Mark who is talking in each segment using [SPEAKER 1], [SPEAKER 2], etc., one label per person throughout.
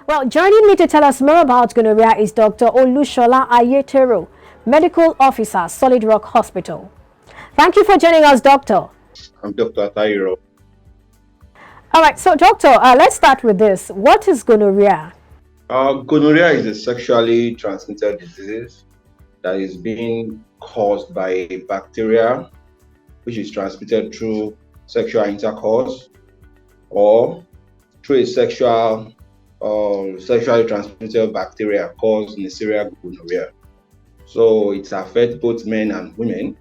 [SPEAKER 1] Well, joining me to tell us more about gonorrhea is Dr. Olushola Ayetero, Medical Officer, Solid Rock Hospital. Thank you for joining us, Doctor.
[SPEAKER 2] I'm Dr. Tairo.
[SPEAKER 1] All right, so Doctor, let's start with this. What is gonorrhea?
[SPEAKER 2] Gonorrhea is a sexually transmitted disease that is being caused by a bacteria which is transmitted through sexual intercourse or through a sexually transmitted bacteria called Neisseria gonorrhea. So it affects both men and women,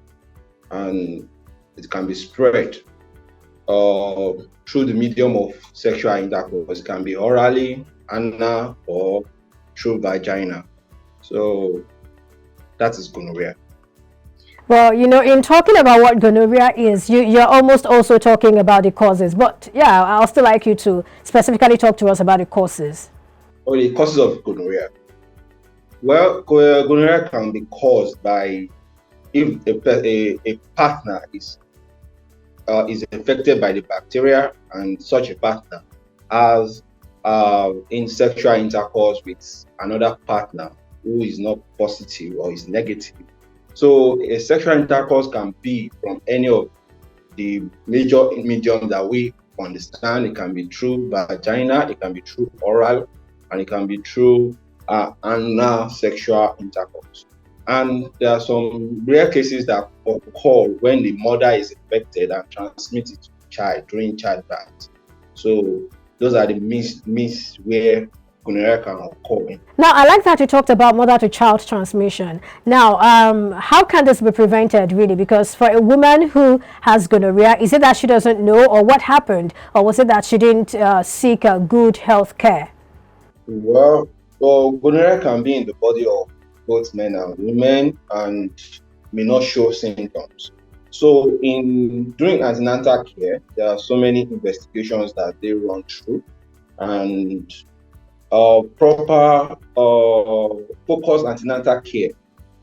[SPEAKER 2] and it can be spread through the medium of sexual intercourse. It can be orally, anal, or through vagina. So that is gonorrhea.
[SPEAKER 1] Well, in talking about what gonorrhea is, you're almost also talking about the causes. But yeah, I'll still like you to specifically talk to us about the causes.
[SPEAKER 2] Or the causes of gonorrhea. Well, gonorrhea can be caused by if a partner is infected by the bacteria, and such a partner has in sexual intercourse with another partner who is not positive or is negative. So a sexual intercourse can be from any of the major mediums that we understand. It can be through vagina, it can be through oral, and it can be through anal sexual intercourse. And there are some rare cases that occur when the mother is infected and transmits it to the child during childbirth. So those are the myths where gonorrhea can occur.
[SPEAKER 1] Now, I like that you talked about mother-to-child transmission. Now, how can this be prevented, really? Because for a woman who has gonorrhea, is it that she doesn't know, or what happened? Or was it that she didn't seek a good health care?
[SPEAKER 2] Well, gonorrhea can be in the body of both men and women and may not show symptoms. So during antenatal care, there are so many investigations that they run through, and proper focused antenatal care.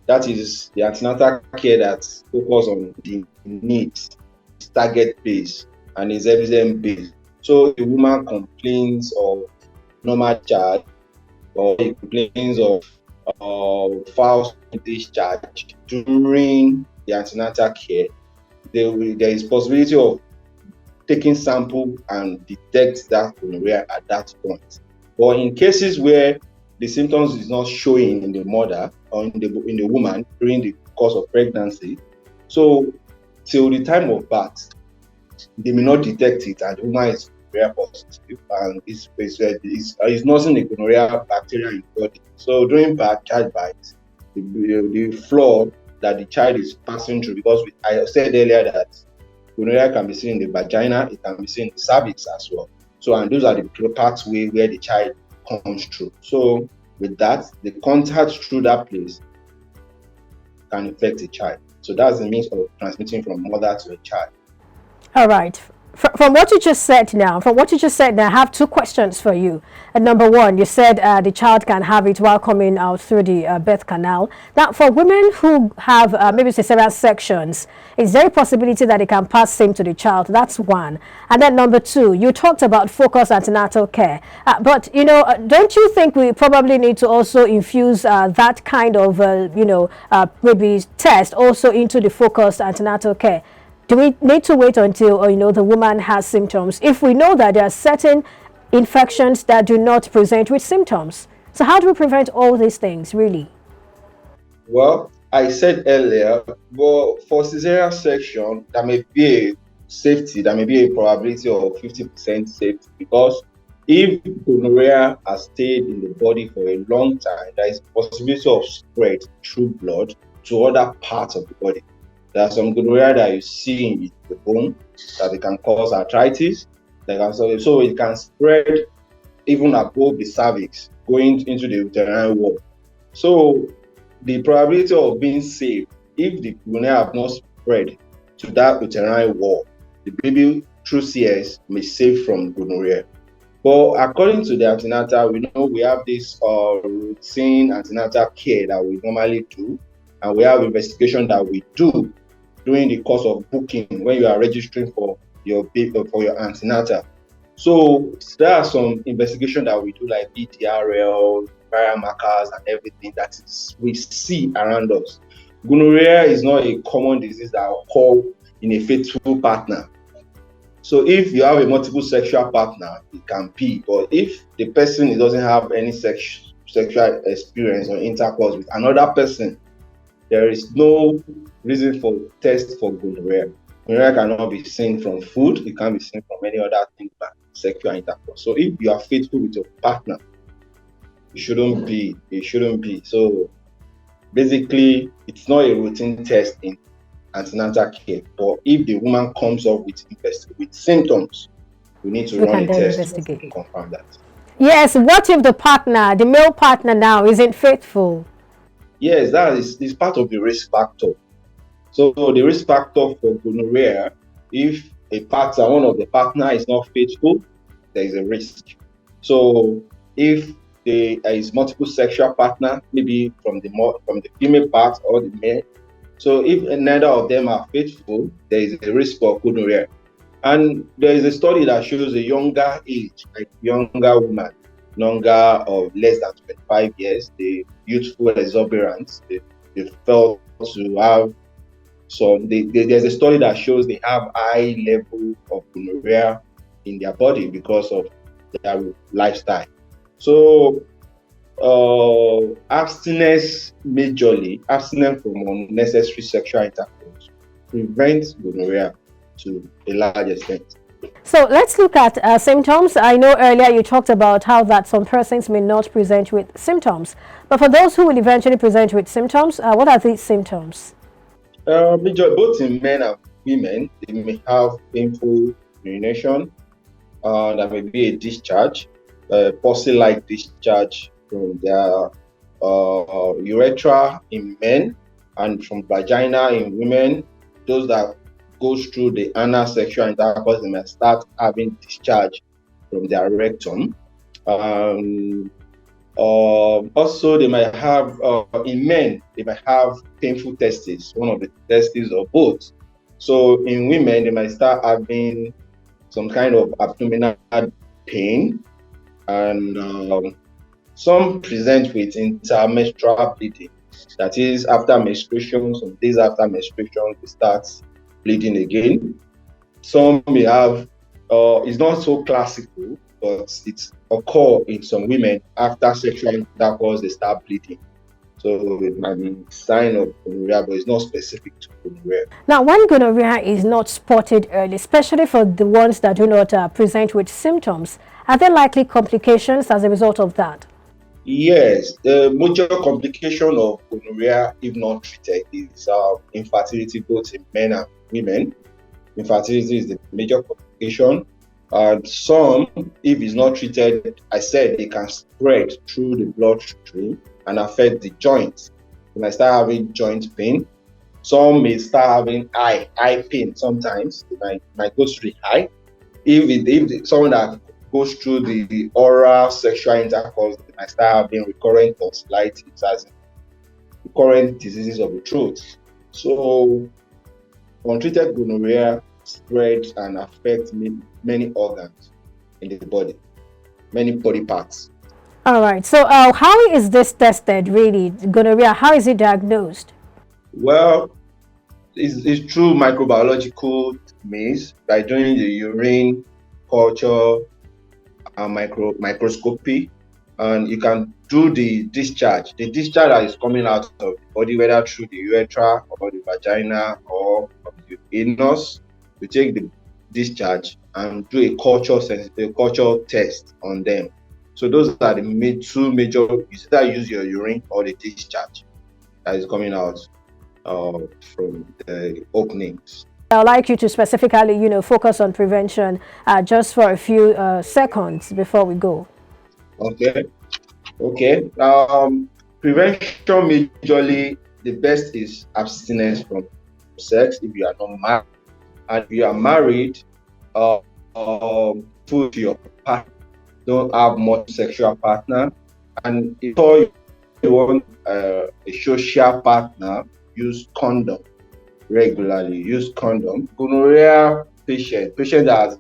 [SPEAKER 2] That is the antenatal care that focuses on the needs, target-based, and is evidence-based. So the woman complains of normal discharge, or he complains of foul discharge during the antenatal care, there is possibility of taking sample and detect that gonorrhea at that point. But in cases where the symptoms is not showing in the mother or in the woman during the course of pregnancy, so till the time of birth, they may not detect it, and the woman is gonorrhea positive and is nursing the gonorrhea bacteria in the body. So during childbirth, the floor that the child is passing through, because I said earlier that gonorrhea can be seen in the vagina, it can be seen in the cervix as well. So, and those are the pathway where the child comes through. So with that, the contact through that place can infect a child. So that's the means of transmitting from mother to a child.
[SPEAKER 1] All right. From what you just said now, I have two questions for you. And number one, you said the child can have it while coming out through the birth canal. Now, for women who have maybe cesarean sections, is there a possibility that they can pass same to the child? That's one. And then number two, you talked about focused antenatal care. But, don't you think we probably need to also infuse that kind of, maybe test also into the focused antenatal care? Do we need to wait until the woman has symptoms if we know that there are certain infections that do not present with symptoms? So how do we prevent all these things, really?
[SPEAKER 2] Well, I said earlier, but for cesarean section, there may be a safety, there may be a probability of 50% safety, because if gonorrhea has stayed in the body for a long time, there is a possibility of spread through blood to other parts of the body. There are some gonorrhea that you see in the bone that it can cause arthritis. So it can spread even above the cervix, going into the uterine wall. So the probability of being safe, if the gonorrhea have not spread to that uterine wall, the baby through CS may save from gonorrhea. But according to the antenatal, we know we have this routine antenatal care that we normally do, and we have investigation that we do during the course of booking when you are registering for your antenatal. So there are some investigation that we do, like BDRL, biomarkers, and everything that is we see around us. Gonorrhea is not a common disease that occur in a faithful partner. So if you have a multiple sexual partner, it can be. But if the person doesn't have any sexual experience or intercourse with another person, there is no reason for test for gonorrhea. Gonorrhea cannot be seen from food. It can be seen from any other thing but sexual intercourse. So if you are faithful with your partner, it shouldn't be. It shouldn't be. So basically, it's not a routine test in antenatal care. But if the woman comes up with symptoms, we need to run a test to confirm that.
[SPEAKER 1] Yes, what if the partner, the male partner now, isn't faithful?
[SPEAKER 2] Yes, that is part of the risk factor. So the risk factor for gonorrhea, if one of the partner is not faithful, there is a risk. So if there is multiple sexual partner, maybe from the female part or the male, so if neither of them are faithful, there is a risk for gonorrhea. And there is a study that shows a younger age, like younger woman, younger or less than 25 years, the youthful exuberance, they felt to have. So there's a study that shows they have high level of gonorrhea in their body because of their lifestyle. So abstinence from unnecessary sexual intercourse prevents gonorrhea to a large extent.
[SPEAKER 1] So let's look at symptoms. I know earlier you talked about how that some persons may not present with symptoms, but for those who will eventually present with symptoms, what are these symptoms?
[SPEAKER 2] Both in men and women, they may have painful urination. There may be a discharge, pulse-like discharge from their urethra in men and from vagina in women. Those that goes through the anal sexual intercourse, they may start having discharge from their rectum. Also, they might have, in men, they might have painful testes, one of the testes or both. So in women, they might start having some kind of abdominal pain, and some present with intermenstrual bleeding. That is, after menstruation, some days after menstruation, they start bleeding again. Some may have, it's not so classical, but it's occur in some women after sexual intercourse, they start bleeding. So it might be a sign of gonorrhea, but it's not specific to gonorrhea.
[SPEAKER 1] Now, when gonorrhea is not spotted early, especially for the ones that do not present with symptoms, are there likely complications as a result of that?
[SPEAKER 2] Yes, the major complication of gonorrhea, if not treated, is infertility, both in men and women. Infertility is the major complication. Some, if it's not treated, I said they can spread through the bloodstream and affect the joints. They might start having joint pain. Some may start having eye pain sometimes. They might go through the eye. If someone that goes through the oral sexual intercourse, they might start having recurrent tonsillitis, as recurrent diseases of the throat. So untreated gonorrhea spreads and affects many organs in the body, many body parts.
[SPEAKER 1] All right. So how is this tested, really, gonorrhea? How is it diagnosed?
[SPEAKER 2] Well, it's through microbiological means, by doing the urine culture and microscopy, and you can do the discharge. The discharge that is coming out of the body, whether through the urethra or the vagina or the anus, you take the discharge and do a culture test on them. So those are the two major. You either use your urine or the discharge that is coming out from the openings.
[SPEAKER 1] I'd like you to specifically, focus on prevention just for a few seconds before we go.
[SPEAKER 2] Okay. Prevention, majorly, the best is abstinence from sex if you are not married. And if you are married, food to your partner, don't have much sexual partner. And if you want a social partner, use condom regularly. Use condom. Gonorrhea patient that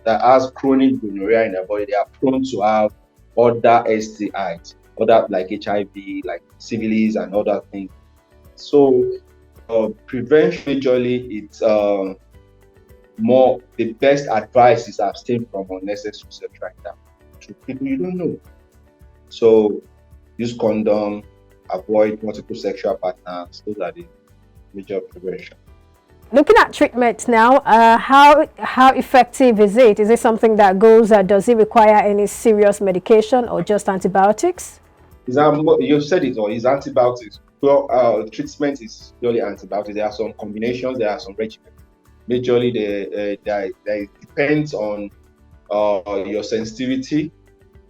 [SPEAKER 2] has chronic gonorrhea in their body, they are prone to have other STIs, other like HIV, like syphilis and other things. So prevention majorly, it's more the best advice is abstain from unnecessary sexual intercourse to people you don't know. So use condom, avoid multiple sexual partners. Those are the major prevention.
[SPEAKER 1] Looking at treatment now, how effective is it? Is it something that goes, does it require any serious medication or just antibiotics?
[SPEAKER 2] You said it all, is antibiotics. Well, treatment is purely antibiotics. There are some combinations, there are some regimens. Majorly, it depends on your sensitivity.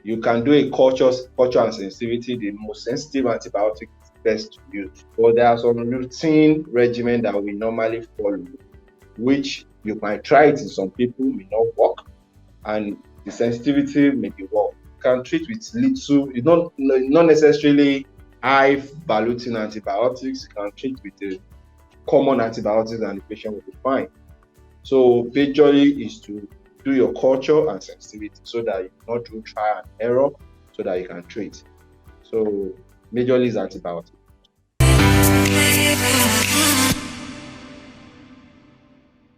[SPEAKER 2] You can do a culture and sensitivity. The most sensitive antibiotic is best to use. But there are some routine regimen that we normally follow, which you might try it in some people, may not work, and the sensitivity may be work. You can treat with little, not necessarily high valuing antibiotics. You can treat with the common antibiotics and the patient will be fine. So majorly is to do your culture and sensitivity so that you not do trial and error so that you can treat. So majorly is antibiotics.